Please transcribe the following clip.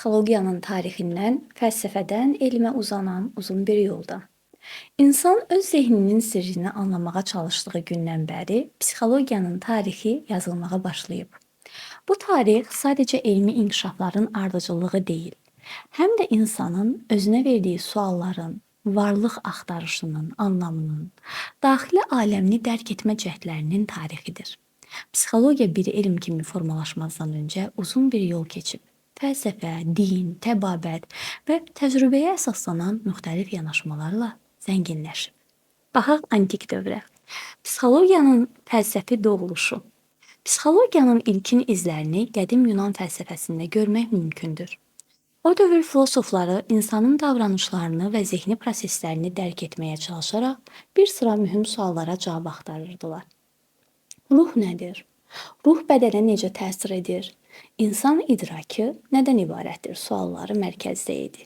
psixologiyanın tarixindən, fəlsəfədən elmə uzanan uzun bir yoldan. İnsan öz zehninin sirrini anlamağa çalışdığı gündən bəri psixologiyanın tarixi yazılmağa başlayıb. Bu tarix sadəcə elmi inkişafların ardıcıllığı deyil, həm də insanın özünə verdiyi sualların, varlıq axtarışının, anlamının, daxili aləmini dərk etmə cəhdlərinin tarixidir. Psixologiya bir elm kimi formalaşmazdan öncə uzun bir yol keçib. Fəlsəfə, din, təbabət və təcrübəyə əsaslanan müxtəlif yanaşmalarla zənginləşib. Baxaq antik dövrə. Psixologiyanın fəlsəfi doğuluşu. Psixologiyanın ilkin izlərini qədim Yunan fəlsəfəsində görmək mümkündür. O dövr filosofları insanın davranışlarını və zehni proseslərini dərk etməyə çalışaraq bir sıra mühüm suallara cavab axtarırdılar. Ruh nədir? Ruh bədənə necə təsir edir? İnsan idrakı nədən ibarətdir? Sualları mərkəzdə idi.